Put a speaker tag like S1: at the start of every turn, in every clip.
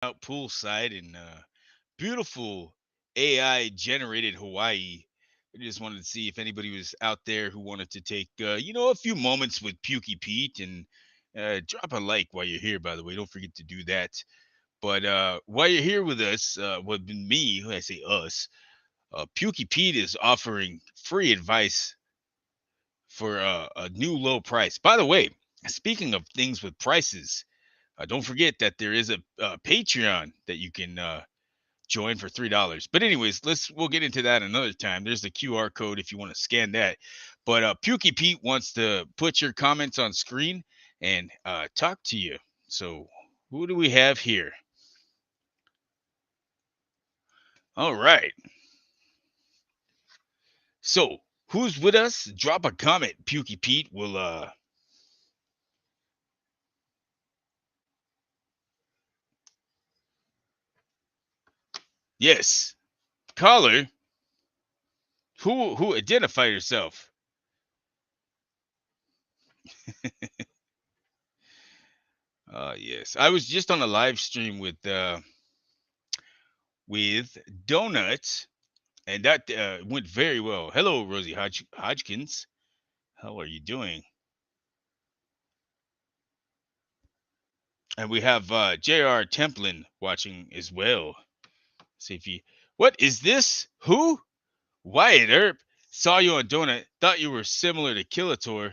S1: out poolside in beautiful AI generated Hawaii. I just wanted to see if anybody was out there who wanted to take, a few moments with Pukey Pete and drop a like while you're here. By the way, don't forget to do that. But while you're here with us, with me, when I say us, Pukey Pete is offering free advice for a new low price. By the way, speaking of things with prices, don't forget that there is a Patreon that you can join for $3. But anyways, we'll get into that another time. There's the QR code if you want to scan that. But Pukey Pete wants to put your comments on screen and talk to you. So who do we have here? All right. So who's with us? Drop a comment. Pukey Pete will yes. Caller, who identify yourself? Yes. I was just on a live stream with Donuts, and that went very well. Hello, Rosie Hodgkins. How are you doing? And we have J.R. Templin watching as well. See if you. What is this? Who? Wyatt Earp. Saw you on Donut. Thought you were similar to Killator.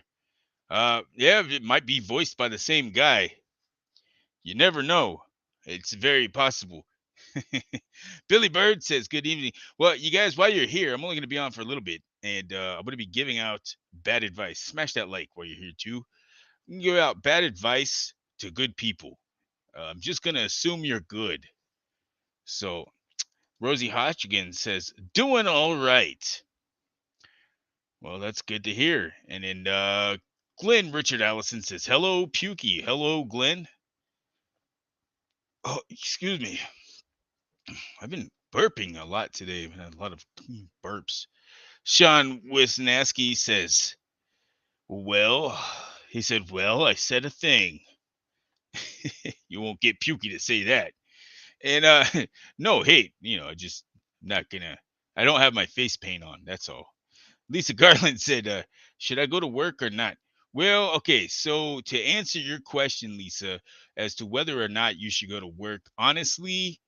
S1: Yeah, it might be voiced by the same guy. You never know. It's very possible. Billy Bird says, "Good evening." Well, you guys, while you're here, I'm only going to be on for a little bit, and I'm going to be giving out bad advice. Smash that like while you're here too. You can give out bad advice to good people. I'm just going to assume you're good. So Rosie Hodgkins says, "Doing all right." Well, that's good to hear. And then Glenn Richard Allison says, "Hello, Pukey." Hello, Glenn. Oh, excuse me. I've been burping a lot today. I've had a lot of burps. Sean Wisnaski says, "Well," he said, "Well, I said a thing." You won't get Pukey to say that. And no hate, I just not gonna. I don't have my face paint on. That's all. Lisa Garland said, "Should I go to work or not?" Well, okay. So to answer your question, Lisa, as to whether or not you should go to work, honestly,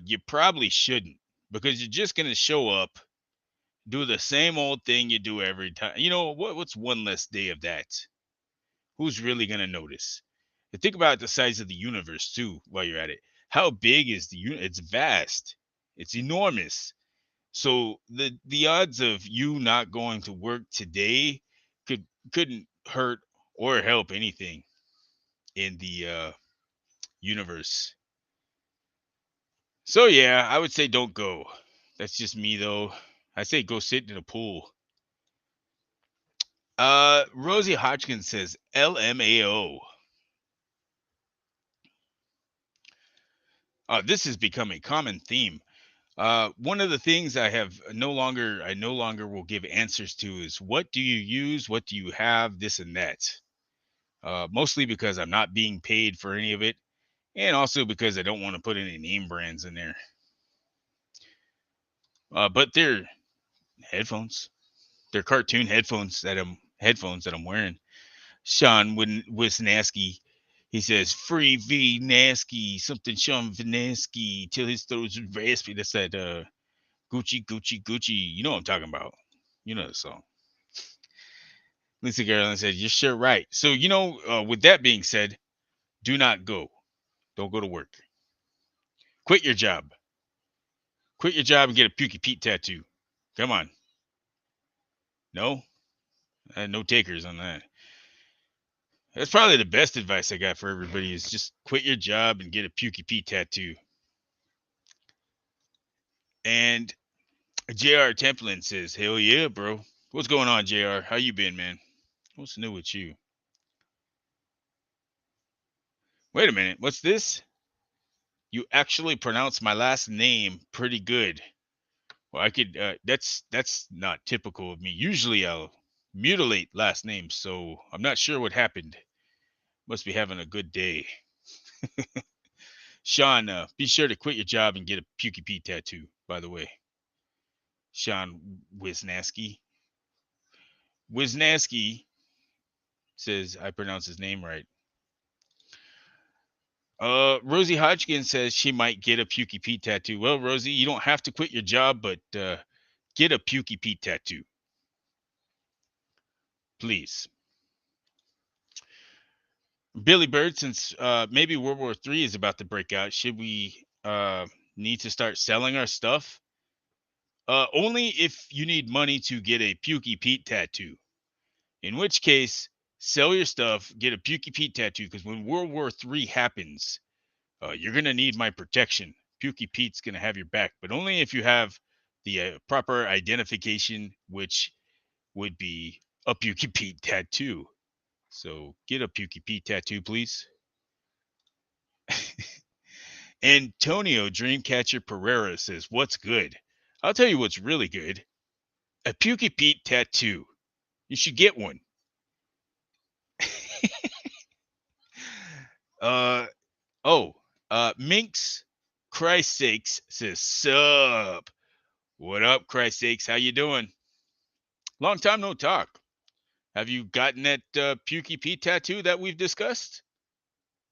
S1: you probably shouldn't because you're just gonna show up, do the same old thing you do every time. What's one less day of that? Who's really gonna notice? And think about the size of the universe too. While you're at it, how big is the universe? It's vast. It's enormous. So the odds of you not going to work today couldn't hurt or help anything in the universe. So yeah, I would say don't go. That's just me though. I say go sit in a pool. Rosie Hodgkins says LMAO. This has become a common theme. One of the things I no longer will give answers to is what do you use, what do you have, this and that. Mostly because I'm not being paid for any of it, and also because I don't want to put any name brands in there. But they're headphones. They're cartoon headphones that I'm wearing. Sean Wisnaski, he says free V Nasky, something Sean Vinaski till his throat's raspy. That's that Gucci Gucci Gucci. You know what I'm talking about. You know the song. Lisa Garland said, "You're sure right." So with that being said, do not go. Don't go to work. Quit your job. Quit your job and get a Pukey Pete tattoo. Come on. No? No takers on that. That's probably the best advice I got for everybody is just quit your job and get a Pukey Pete tattoo. And JR Templin says, "Hell yeah, bro." What's going on, JR? How you been, man? What's new with you? Wait a minute. What's this? You actually pronounce my last name pretty good. Well, I could. That's not typical of me. Usually, I'll mutilate last names. So I'm not sure what happened. Must be having a good day. Sean, be sure to quit your job and get a Pukey Pete tattoo, by the way. Sean Wisnaski. Wisnaski says I pronounce his name right. Rosie Hodgkins says she might get a Pukey Pete tattoo. Well, Rosie, you don't have to quit your job, but get a Pukey Pete tattoo. Please. Billy Bird, since maybe World War III is about to break out, should we need to start selling our stuff? Only if you need money to get a Pukey Pete tattoo. In which case, sell your stuff, get a Pukey Pete tattoo, because when World War III happens, you're going to need my protection. Pukey Pete's going to have your back, but only if you have the proper identification, which would be a Pukey Pete tattoo. So get a Pukey Pete tattoo, please. Antonio Dreamcatcher Pereira says, "What's good? I'll tell you what's really good. A Pukey Pete tattoo. You should get one." uh oh, Minx Christ sakes says, "Sup? What up, Christ sakes? How you doing? Long time no talk. Have you gotten that Pukey Pete tattoo that we've discussed?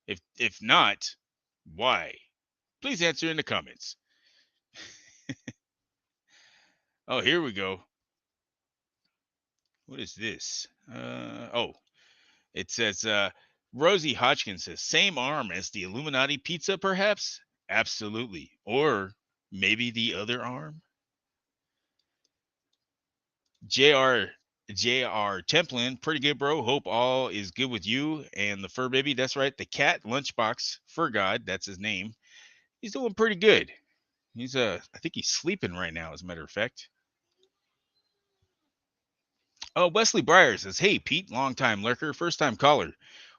S1: If not, why? Please answer in the comments." Oh, here we go. What is this? It says Rosie Hodgkins says, "Same arm as the Illuminati pizza, perhaps?" Absolutely. Or maybe the other arm? JR Templin, pretty good, bro. Hope all is good with you and the fur baby. That's right. The cat lunchbox, Fur God, that's his name. He's doing pretty good. He's I think he's sleeping right now, as a matter of fact. Oh, Wesley Breyer says, "Hey, Pete, long time lurker, first time caller.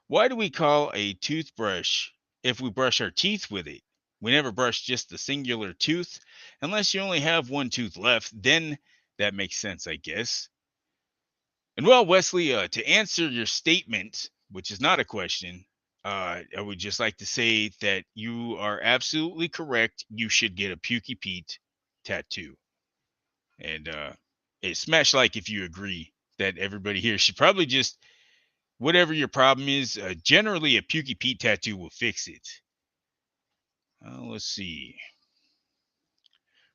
S1: Why do we call a toothbrush if we brush our teeth with it? We never brush just the singular tooth. Unless you only have one tooth left, then that makes sense, I guess." And well, Wesley, to answer your statement, which is not a question, I would just like to say that you are absolutely correct. You should get a Pukey Pete tattoo. And smash like if you agree that everybody here should probably just, whatever your problem is, generally a Pukey Pete tattoo will fix it. Let's see.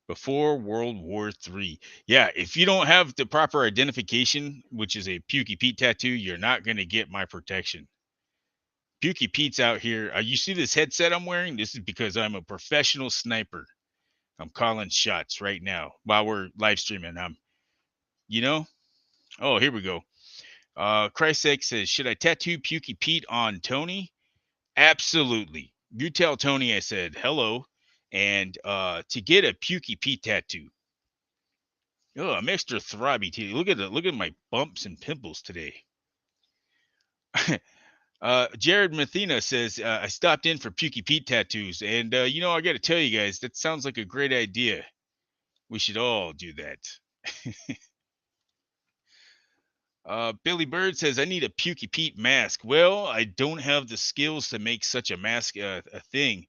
S1: Before World War III. Yeah, if you don't have the proper identification, which is a Pukey Pete tattoo, you're not going to get my protection. Pukey Pete's out here. You see this headset I'm wearing? This is because I'm a professional sniper. I'm calling shots right now while we're live streaming. You know? Oh, here we go. Christ sake says, "Should I tattoo Pukey Pete on Tony?" Absolutely. You tell Tony I said hello, and to get a Pukey Pete tattoo. Oh, I'm extra throbby today. Look at my bumps and pimples today. Jared Mathena says, "I stopped in for Pukey Pete tattoos, and I got to tell you guys, that sounds like a great idea. We should all do that." Billy Bird says, "I need a Pukey Pete mask." Well, I don't have the skills to make such a mask a thing.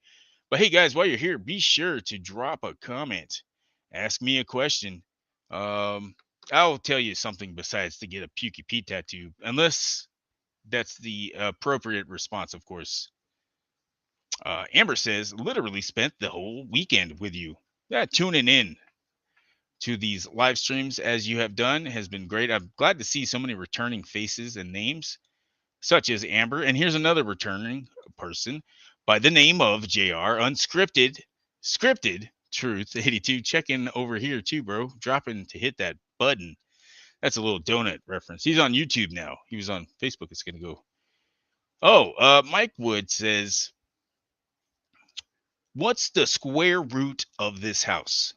S1: But hey, guys, while you're here, be sure to drop a comment. Ask me a question. Um, I'll tell you something besides to get a Pukey Pete tattoo, unless that's the appropriate response, of course. Amber says, "Literally spent the whole weekend with you." Yeah, tuning in to these live streams as you have done has been great. I'm glad to see so many returning faces and names, such as Amber. And here's another returning person by the name of JR Unscripted, Scripted Truth 82. Check in over here too, bro. Dropping to hit that button. That's a little donut reference. He's on YouTube now. He was on Facebook. It's going to go. Oh, Mike Wood says, "What's the square root of this house?"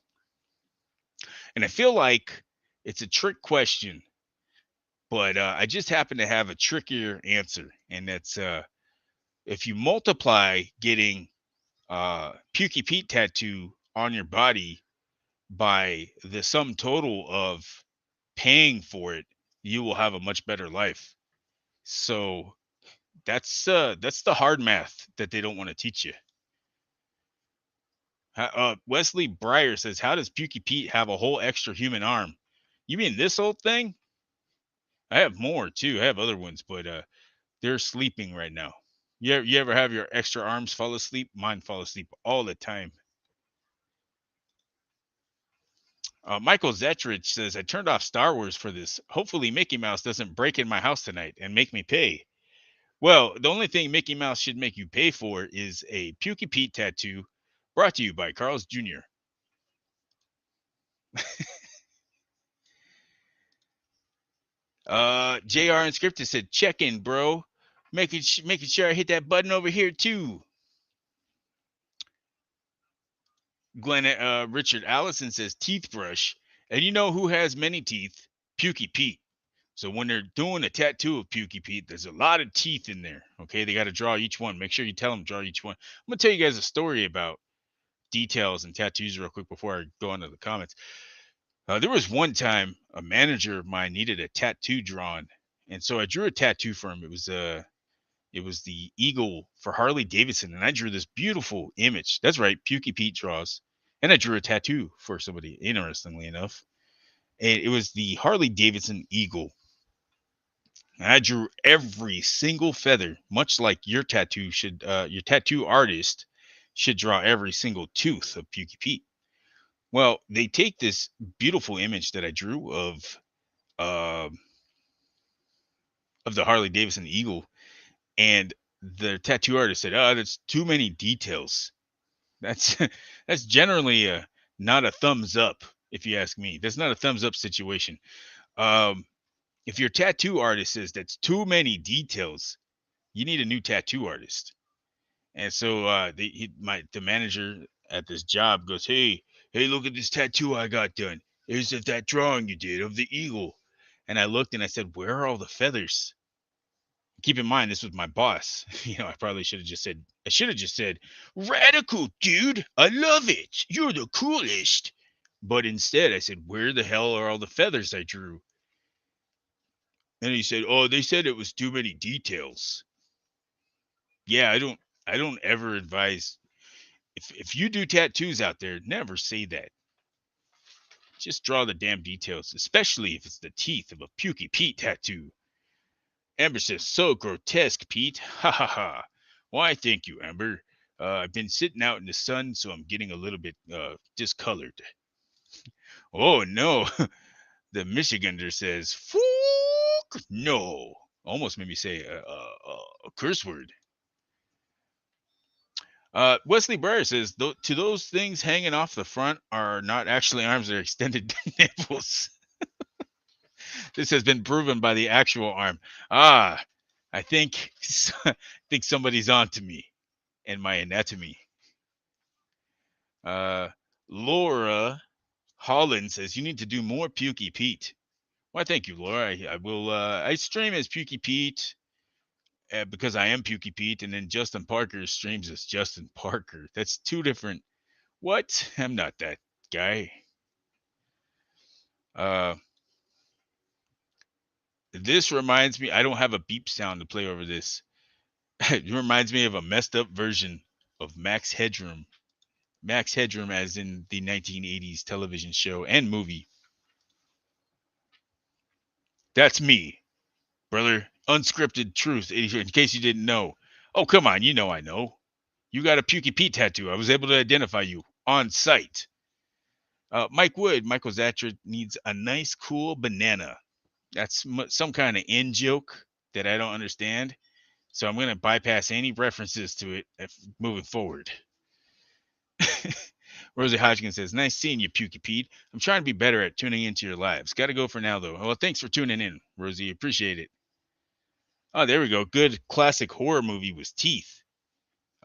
S1: And I feel like it's a trick question, but I just happen to have a trickier answer. And that's if you multiply getting Pukey Pete tattoo on your body by the sum total of paying for it, you will have a much better life. So that's the hard math that they don't want to teach you. Wesley Breyer says, "How does Pukey Pete have a whole extra human arm? You mean this old thing? I have more too. I have other ones, but they're sleeping right now. You ever have your extra arms fall asleep? Mine fall asleep all the time." Michael Zetrich says, "I turned off Star Wars for this. Hopefully, Mickey Mouse doesn't break in my house tonight and make me pay." Well, the only thing Mickey Mouse should make you pay for is a Pukey Pete tattoo, brought to you by Carl's Jr. JR Unscripted said, "Check in, bro. Making sure I hit that button over here too." Glenn Richard Allison says, "Teeth brush." And you know who has many teeth? Pukey Pete. So when they're doing a tattoo of Pukey Pete, there's a lot of teeth in there. Okay, they got to draw each one. Make sure you tell them draw each one. I'm gonna tell you guys a story about details and tattoos real quick before I go into the comments. There was one time a manager of mine needed a tattoo drawn, and so I drew a tattoo for him. It was the eagle for Harley Davidson, and I drew this beautiful image. That's right, Pukey Pete draws, and I drew a tattoo for somebody. Interestingly enough, and it was the Harley Davidson eagle. And I drew every single feather, much like your tattoo artist should draw every single tooth of Pukey Pete. Well, they take this beautiful image that I drew uh, of the Harley Davidson eagle, and the tattoo artist said, "Oh, that's too many details." That's that's generally not a thumbs up, if you ask me. That's not a thumbs up situation. Um, if your tattoo artist says that's too many details, you need a new tattoo artist. And so the manager at this job goes, "Hey, look at this tattoo I got done. Here's that drawing you did of the eagle." And I looked and I said, "Where are all the feathers?" Keep in mind, this was my boss. I probably I should have just said, "Radical, dude. I love it. You're the coolest." But instead, I said, "Where the hell are all the feathers I drew?" And he said, "Oh, they said it was too many details." Yeah, I don't ever advise, if you do tattoos out there, never say that. Just draw the damn details, especially if it's the teeth of a Pukey Pete tattoo. Amber says, "So grotesque, Pete. Ha ha ha." Why, thank you, Amber. I've been sitting out in the sun, so I'm getting a little bit discolored. Oh, no. The Michigander says, "Fuck no." Almost made me say a curse word. Wesley Breyer says, "To those things hanging off the front are not actually arms, they're extended nipples." This has been proven by the actual arm. Ah, I think I think somebody's on to me and my anatomy. Uh, Laura Holland says, "You need to do more Pukey Pete." Why, thank you, Laura. I will. I stream as Pukey Pete because I am Pukey Pete, and then Justin Parker streams as Justin Parker. That's two different. What? I'm not that guy. Uh, this reminds me. I don't have a beep sound to play over this. It reminds me of a messed up version of Max Headroom. Max Headroom, as in the 1980s television show and movie. That's me, brother. Unscripted truth, in case you didn't know. Oh, come on. You know I know. You got a Pukey Pete tattoo. I was able to identify you on site. Mike Wood, Michael Zatra needs a nice, cool banana. That's some kind of in joke that I don't understand. So I'm going to bypass any references to it moving forward. Rosie Hodgkin says, "Nice seeing you, Pukey Pete. I'm trying to be better at tuning into your lives. Got to go for now, though." Well, thanks for tuning in, Rosie. Appreciate it. Oh, there we go. Good classic horror movie was Teeth.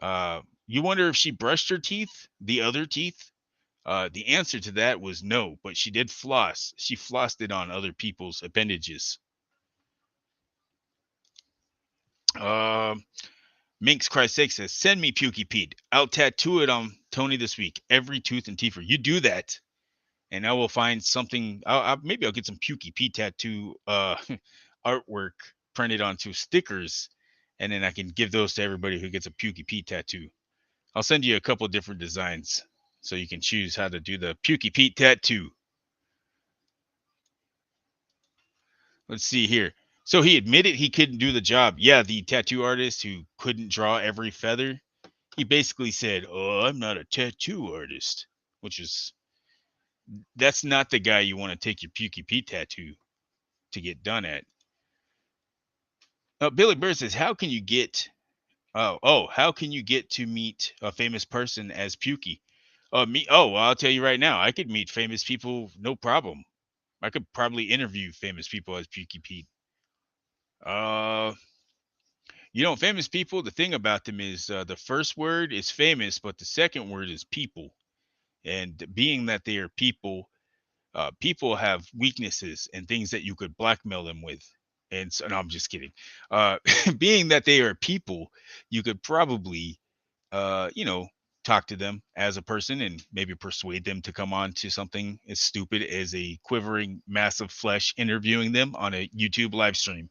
S1: You wonder if she brushed her teeth, the other teeth? The answer to that was no, but she did floss. She flossed it on other people's appendages. Um, Minx Christ sake says, "Send me Pukey Pete. I'll tattoo it on Tony this week. Every tooth and teeth. You do that, and I will find something. Maybe I'll get some Pukey Pete tattoo artwork printed onto stickers, and then I can give those to everybody who gets a Pukey Pete tattoo. I'll send you a couple different designs." so you can choose how to do the Pukey Pete tattoo. Let's see here. So he admitted he couldn't do the job. Yeah, the tattoo artist who couldn't draw every feather. He basically said, "Oh, I'm not a tattoo artist," which is that's not the guy you want to take your Pukey Pete tattoo to get done at. Billy Bird says, "How can you get? How can you get to meet a famous person as Pukey? Me? Oh, well, I'll tell you right now, I could meet famous people, no problem. I could probably interview famous people as Pukey Pete. Uh, famous people. The thing about them is the first word is famous, but the second word is people. And being that they are people, people have weaknesses and things that you could blackmail them with. And so, no, I'm just kidding. Uh, being that they are people, you could probably, uh, you know, talk to them as a person and maybe persuade them to come on to something as stupid as a quivering mass of flesh interviewing them on a YouTube live stream.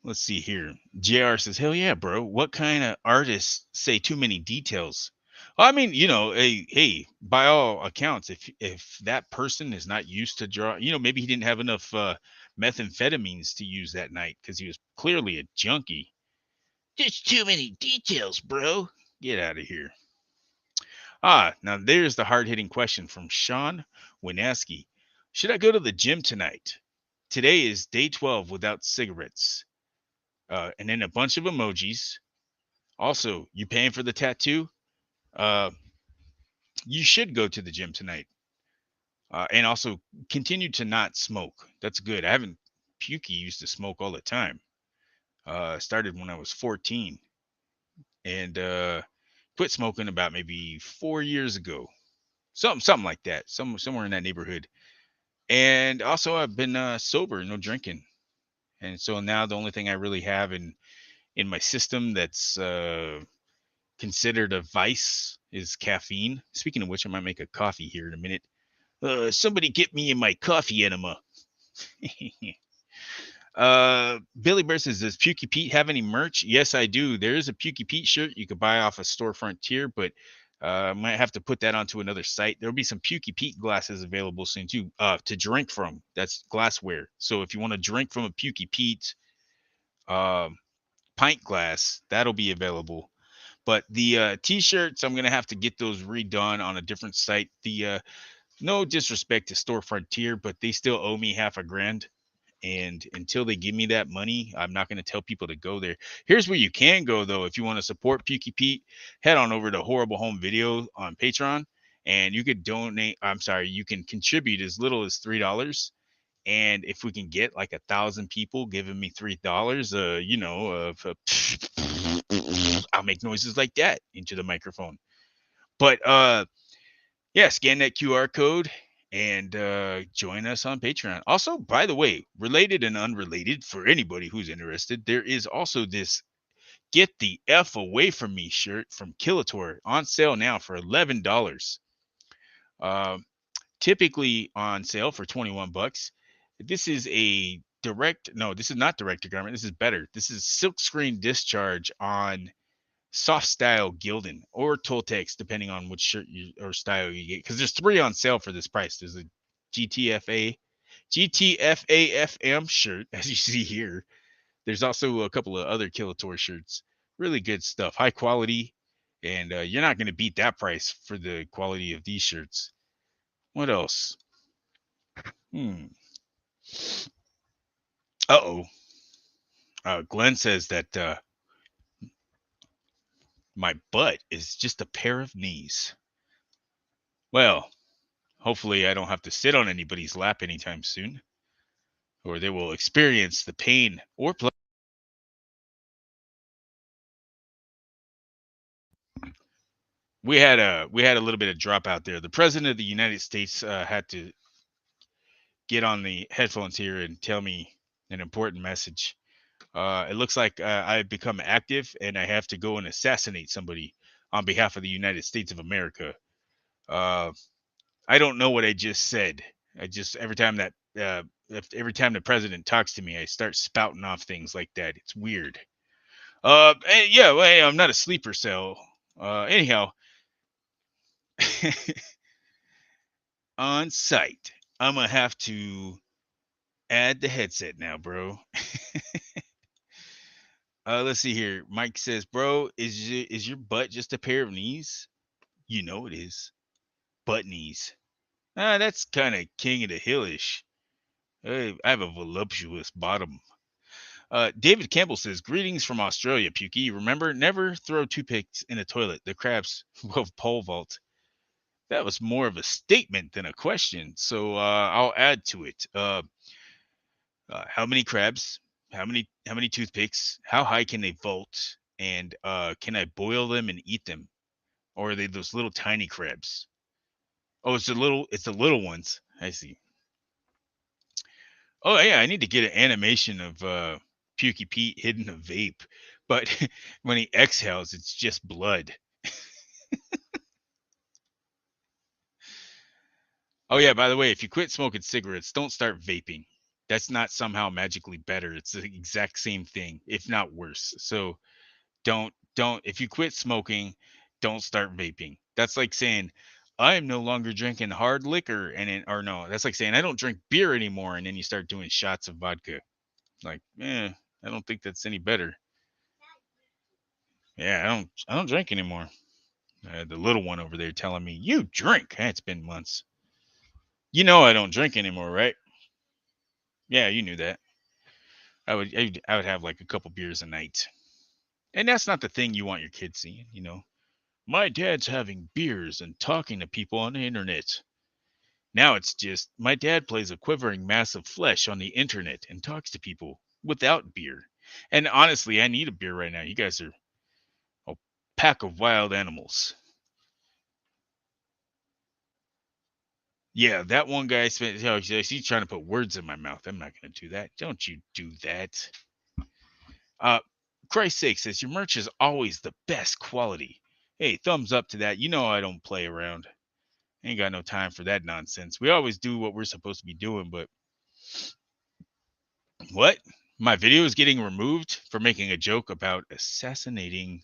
S1: Let's see here. JR says, "Hell yeah, bro. What kind of artists say too many details?" Well, I mean, hey, by all accounts, if that person is not used to draw, maybe he didn't have enough methamphetamines to use that night because he was clearly a junkie. Just too many details, bro. Get out of here. Now there's the hard-hitting question from Sean Winaski. Should I go to the gym tonight? Today is day 12 without cigarettes. And then a bunch of emojis. Also, you paying for the tattoo? Uh, you should go to the gym tonight. And also continue to not smoke. That's good. I haven't. Pukey used to smoke all the time. Started when I was 14 and quit smoking about maybe 4 years ago. Something like that. Somewhere in that neighborhood. And also, I've been sober, no drinking. And so now the only thing I really have in my system that's considered a vice is caffeine. Speaking of which, I might make a coffee here in a minute. Somebody get me in my coffee enema. Billy Bird says, "Does Pukey Pete have any merch?" Yes, I do. There is a Pukey Pete shirt you could buy off a storefront tier, but I might have to put that onto another site. There'll be some Pukey Pete glasses available soon too, to drink from. That's glassware. So if you want to drink from a Pukey Pete um, pint glass, that'll be available. But the t-shirts, I'm gonna have to get those redone on a different site. The no disrespect to Storefront Tier, but they still owe me half a grand. And until they give me that money, I'm not going to tell people to go there. Here's where you can go, though. If you want to support Pukey Pete, head on over to Horrible Home Video on Patreon. And you could donate. I'm sorry, you can contribute as little as $3. And if we can get like 1,000 people giving me $3, I'll make noises like that into the microphone. But yeah, scan that QR code and join us on Patreon. Also, by the way, related and unrelated for anybody who's interested, there is also this "Get the F Away From Me" shirt from Killator on sale now for $11. Typically on sale for $21. This is this is not direct to garment. This is better. This is silkscreen discharge on soft style Gildan or Toltecs, depending on which shirt or style you get. Because there's 3 on sale for this price. There's a GTFAFM shirt, as you see here. There's also a couple of other Killator shirts. Really good stuff, high quality, and you're not going to beat that price for the quality of these shirts. What else? Uh-oh. Glenn says that my butt is just a pair of knees. Well, hopefully I don't have to sit on anybody's lap anytime soon, or they will experience the pain or pleasure. We had a little bit of drop out there. The president of the United States had to get on the headphones here and tell me an important message. It looks like I've become active and I have to go and assassinate somebody on behalf of the United States of America. Uh, I don't know what I just said. I just every time the president talks to me, I start spouting off things like that. It's weird. Yeah, well, hey, I'm not a sleeper cell. Anyhow, on site, I'm gonna have to add the headset now, bro. Let's see here. Mike says, "Bro, is your butt just a pair of knees? You know it is. Butt knees. That's kind of king of the hillish. I have a voluptuous bottom." David Campbell says, "Greetings from Australia, Pukey. Remember, never throw toothpicks in a toilet. The crabs will pole vault." That was more of a statement than a question, so I'll add to it. How many crabs? How many toothpicks? How high can they vault? And can I boil them and eat them, or are they those little tiny crabs? Oh, it's the little ones. I see. Oh yeah, I need to get an animation of Pukey Pete hitting a vape, but when he exhales, it's just blood. Oh yeah, by the way, if you quit smoking cigarettes, don't start vaping. That's not somehow magically better. It's the exact same thing, if not worse. So don't if you quit smoking, don't start vaping. That's like saying I am no longer drinking hard liquor or no, that's like saying I don't drink beer anymore and then you start doing shots of vodka. Like, I don't think that's any better. Yeah, I don't drink anymore. The little one over there telling me, "You drink." It's been months. You know I don't drink anymore, right? Yeah, you knew that. I would have like a couple beers a night. And that's not the thing you want your kids seeing. My dad's having beers and talking to people on the internet. Now it's just my dad plays a quivering mass of flesh on the internet and talks to people without beer. And honestly, I need a beer right now. You guys are a pack of wild animals. Yeah, that one guy spent. He's trying to put words in my mouth. I'm not going to do that. Don't you do that. Uh, Christ's sake, says your merch is always the best quality. Hey, thumbs up to that. You know I don't play around. Ain't got no time for that nonsense. We always do what we're supposed to be doing, but what? My video is getting removed for making a joke about assassinating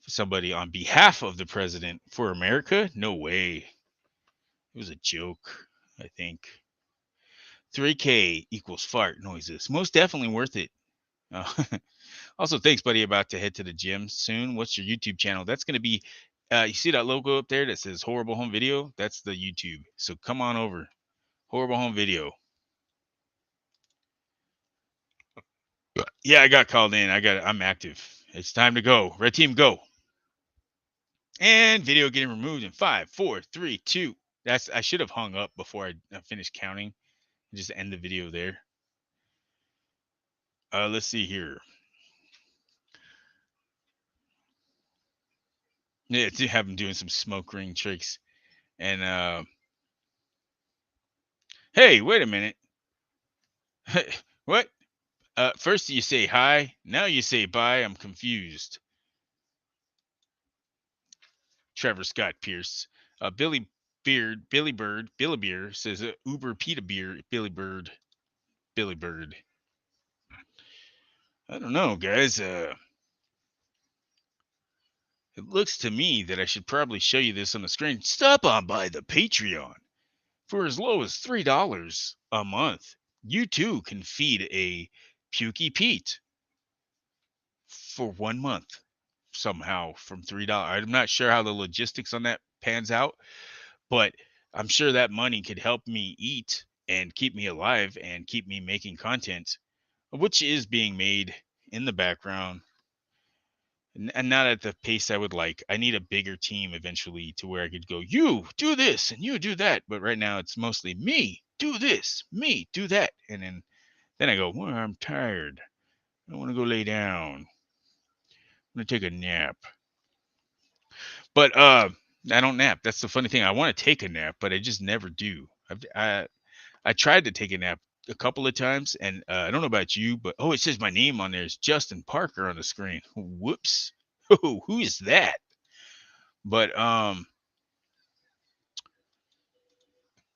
S1: somebody on behalf of the president for America? No way. It was a joke, I think. 3K equals fart noises. Most definitely worth it. Uh, Also, thanks, buddy. About to head to the gym soon. What's your YouTube channel? That's going to be, you see that logo up there that says Horrible Home Video? That's the YouTube. So come on over. Horrible Home Video. Yeah, I got called in. I'm active. It's time to go. Red team, go. And video getting removed in 5, 4, 3, 2. I should have hung up before I finished counting. Just end the video there. Let's see here. Yeah, to have him doing some smoke ring tricks. And hey, wait a minute. What? First you say hi, now you say bye. I'm confused. Trevor Scott Pierce. Billy Beer says Uber Pita Beer, Billy Bird. I don't know, guys. It looks to me that I should probably show you this on the screen. Stop on by the Patreon. For as low as $3 a month, you too can feed a Pukey Pete for 1 month somehow from $3. I'm not sure how the logistics on that pans out, but I'm sure that money could help me eat and keep me alive and keep me making content, which is being made in the background and not at the pace I would like. I need a bigger team eventually to where I could go, you do this and you do that. But right now it's mostly me do this, me do that. And then I go, well, I'm tired. I want to go lay down. I'm going to take a nap. But I don't nap. That's the funny thing. I want to take a nap, but I just never do. I tried to take a nap a couple of times, and I don't know about you, but it says my name on there is Justin Parker on the screen. Whoops. Who is that? But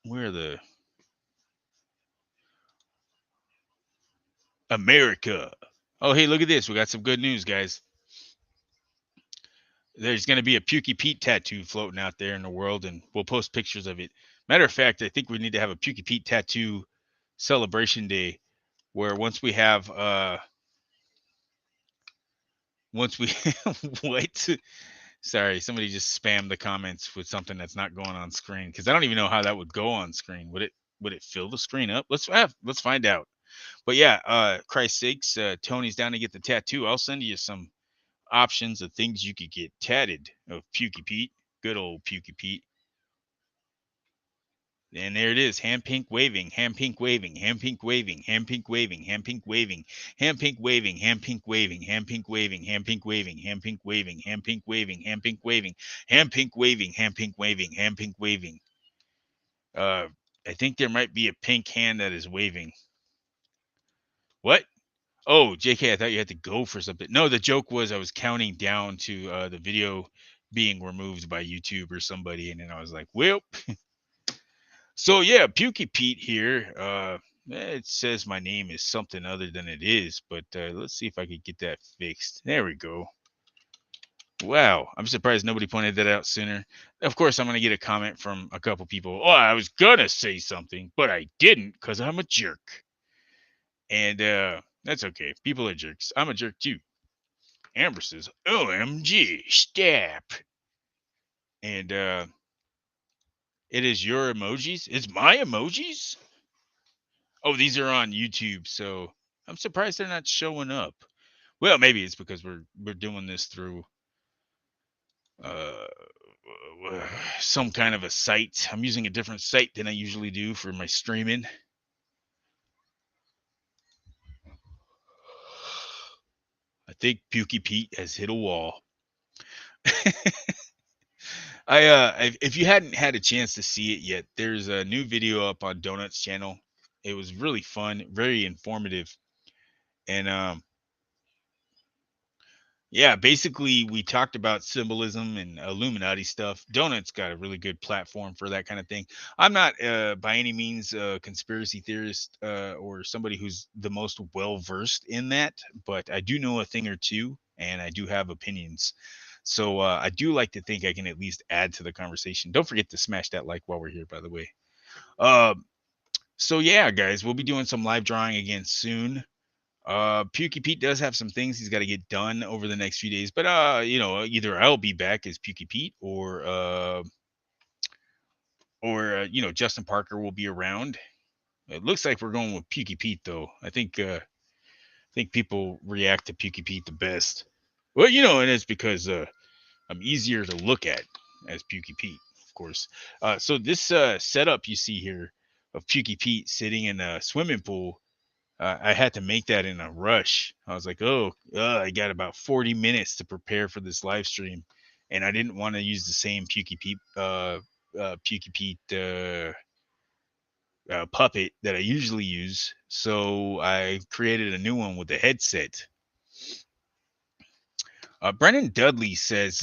S1: where the America? Oh, hey, look at this. We got some good news, guys. There's going to be a Pukey Pete tattoo floating out there in the world, and we'll post pictures of it. Matter of fact, I think we need to have a Pukey Pete tattoo celebration day where once we what? Sorry, somebody just spammed the comments with something that's not going on screen because I don't even know how that would go on screen. Would it fill the screen up? Let's find out. But yeah, Christ's sakes, Tony's down to get the tattoo. I'll send you some options of things you could get tatted of Pukey Pete. Good old Pukey Pete. And there it is, hand pink waving, hand pink waving, hand pink waving, hand pink waving, hand pink waving, hand pink waving, hand pink waving, hand pink waving, hand pink waving, hand pink waving, hand pink waving, hand pink waving, hand pink waving, hand pink waving, hand pink waving. Uh, I think there might be a pink hand that is waving. What? Oh, JK, I thought you had to go for something. No, the joke was I was counting down to the video being removed by YouTube or somebody, and then I was like, well, so yeah, Pukey Pete here. It says my name is something other than it is, but let's see if I could get that fixed. There we go. Wow, I'm surprised nobody pointed that out sooner. Of course, I'm gonna get a comment from a couple people. Oh, I was gonna say something, but I didn't because I'm a jerk. And that's okay. People are jerks. I'm a jerk too. Amber says, "OMG, stop!" And it is your emojis. It's my emojis. Oh, these are on YouTube, so I'm surprised they're not showing up. Well, maybe it's because we're doing this through uh some kind of a site. I'm using a different site than I usually do for my streaming. I think Pukey Pete has hit a wall. If you hadn't had a chance to see it yet, there's a new video up on Donut's channel. It was really fun, very informative, and yeah, basically we talked about symbolism and Illuminati stuff. Donut's got a really good platform for that kind of thing. I'm not by any means a conspiracy theorist or somebody who's the most well versed in that, but I do know a thing or two, and I do have opinions. So I do like to think I can at least add to the conversation. Don't forget to smash that like while we're here, by the way. Uh, so yeah, guys, we'll be doing some live drawing again soon. Pukey Pete does have some things he's got to get done over the next few days, but either I'll be back as Pukey Pete or Justin Parker will be around. It looks like we're going with Pukey Pete though. I think people react to Pukey Pete the best. Well, and it's because I'm easier to look at as Pukey Pete, of course. So this setup you see here of Pukey Pete sitting in a swimming pool, I had to make that in a rush. I was like, oh, I got about 40 minutes to prepare for this live stream, and I didn't want to use the same Pukey Pete puppet that I usually use. So I created a new one with a headset. Brennan Dudley says,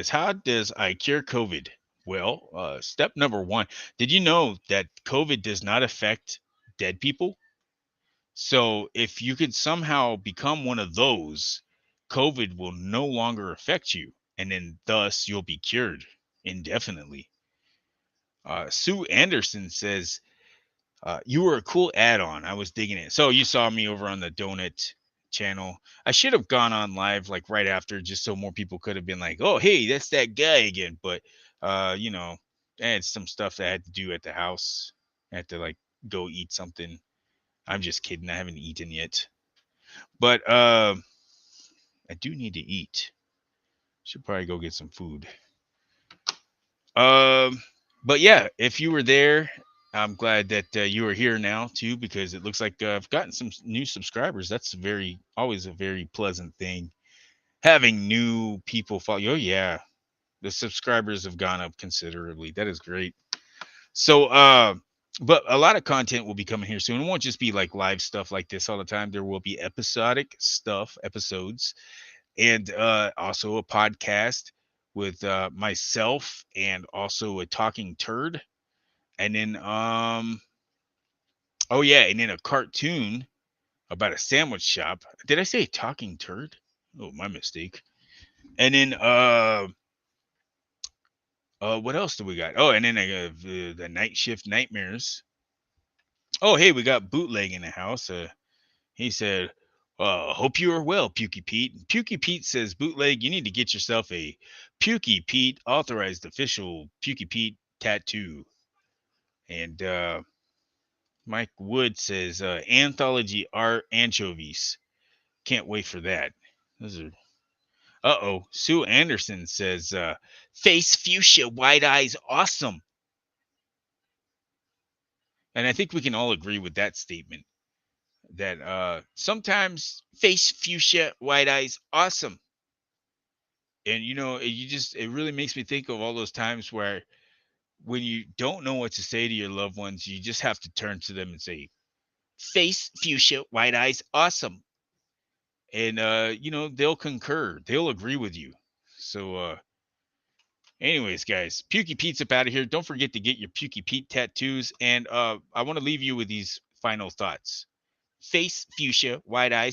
S1: how does I cure COVID? Well, step number one, did you know that COVID does not affect dead people? So if you could somehow become one of those, COVID will no longer affect you, and then thus you'll be cured indefinitely. Sue Anderson says, you were a cool add-on. I was digging it. So you saw me over on the Donut channel. I should have gone on live like right after, just so more people could have been like, "Oh, hey, that's that guy again." But I had some stuff that I had to do at the house. I had to like go eat something. I'm just kidding. I haven't eaten yet, but I do need to eat. Should probably go get some food. Um, but yeah, if you were there, I'm glad that you are here now too, because it looks like I've gotten some new subscribers. That's always a very pleasant thing. Having new people follow you. Oh yeah, the subscribers have gone up considerably. That is great. So, but a lot of content will be coming here soon. It won't just be like live stuff like this all the time. There will be episodic episodes, and also a podcast with myself and also a talking turd, and then oh yeah, and then a cartoon about a sandwich shop. Did I say talking turd? Oh, my mistake. And then what else do we got? Oh, and then I got the night shift nightmares. Oh, hey, we got bootleg in the house. He said, hope you are well, Pukey Pete. And Pukey Pete says, bootleg, you need to get yourself a Pukey Pete authorized official Pukey Pete tattoo. And Mike Wood says, anthology art anchovies. Can't wait for that. Those are. Sue Anderson says, face fuchsia, wide eyes, awesome. And I think we can all agree with that statement. That sometimes face fuchsia, wide eyes, awesome. And it really makes me think of all those times where when you don't know what to say to your loved ones, you just have to turn to them and say, face fuchsia, white eyes, awesome. And they'll concur, they'll agree with you. So anyways, guys, Pukey Pete's up out of here. Don't forget to get your Pukey Pete tattoos. And I want to leave you with these final thoughts. Face fuchsia, white eyes,